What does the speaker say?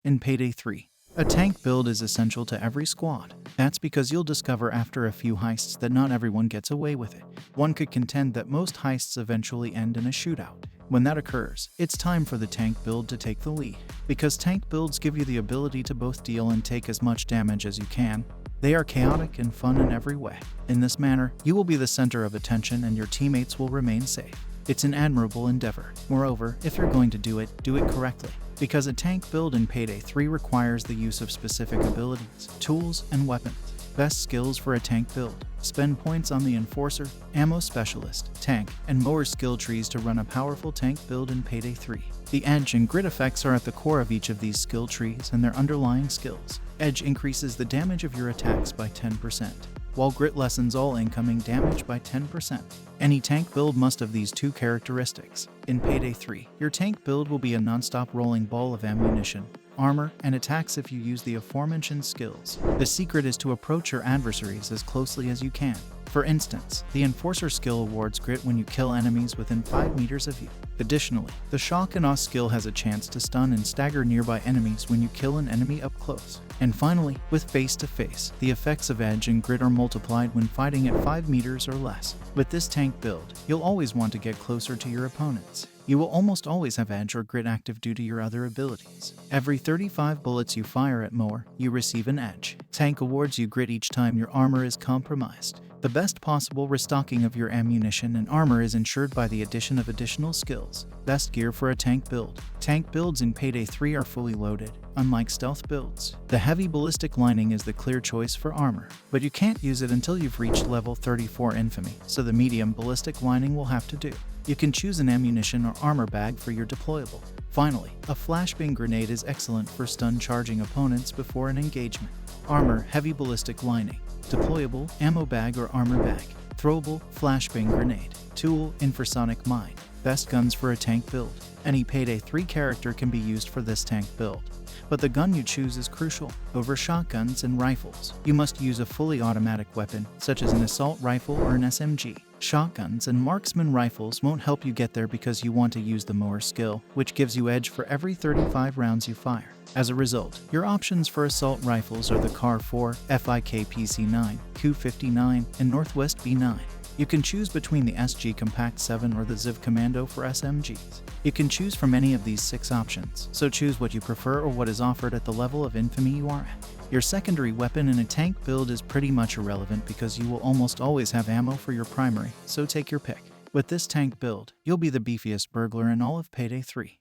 In Payday 3, a tank build is essential to every squad. That's because you'll discover after a few heists that not everyone gets away with it. One could contend that most heists eventually end in a shootout. When that occurs, it's time for the tank build to take the lead. Because tank builds give you the ability to both deal and take as much damage as you can, they are chaotic and fun in every way. In this manner, you will be the center of attention and your teammates will remain safe. It's an admirable endeavor. Moreover, if you're going to do it correctly. Because a tank build in Payday 3 requires the use of specific abilities, tools, and weapons. Best skills for a tank build. Spend points on the Enforcer, Ammo Specialist, Tank, and Mower skill trees to run a powerful tank build in Payday 3. The Edge and Grit effects are at the core of each of these skill trees and their underlying skills. Edge increases the damage of your attacks by 10%, while Grit lessens all incoming damage by 10%. Any tank build must have these two characteristics. In Payday 3, your tank build will be a non-stop rolling ball of ammunition, armor, and attacks if you use the aforementioned skills. The secret is to approach your adversaries as closely as you can. For instance, the Enforcer skill awards Grit when you kill enemies within 5 meters of you. Additionally, the Shock and Awe skill has a chance to stun and stagger nearby enemies when you kill an enemy up close. And finally, with face-to-face, the effects of Edge and Grit are multiplied when fighting at 5 meters or less. With this tank build, you'll always want to get closer to your opponents. You will almost always have Edge or Grit active due to your other abilities. Every 35 bullets you fire at Mower, you receive an Edge. Tank awards you Grit each time your armor is compromised. The best possible restocking of your ammunition and armor is ensured by the addition of additional skills. Best gear for a tank build. Tank builds in Payday 3 are fully loaded, unlike stealth builds. The heavy ballistic lining is the clear choice for armor, but you can't use it until you've reached level 34 infamy, so the medium ballistic lining will have to do. You can choose an ammunition or armor bag for your deployable. Finally, a flashbang grenade is excellent for stun charging opponents before an engagement. Armor, heavy ballistic lining. Deployable, ammo bag or armor bag. Throwable, flashbang grenade. Tool, infrasonic mine. Best guns for a tank build. Any Payday 3 character can be used for this tank build, but the gun you choose is crucial. Over shotguns and rifles, you must use a fully automatic weapon, such as an assault rifle or an SMG. Shotguns and marksman rifles won't help you get there because you want to use the Mower skill, which gives you Edge for every 35 rounds you fire. As a result, your options for assault rifles are the CAR 4, FIK PC9, Q59, and Northwest B9. You can choose between the SG Compact 7 or the Ziv Commando for SMGs. You can choose from any of these 6 options, so choose what you prefer or what is offered at the level of infamy you are at. Your secondary weapon in a tank build is pretty much irrelevant because you will almost always have ammo for your primary, so take your pick. With this tank build, you'll be the beefiest burglar in all of Payday 3.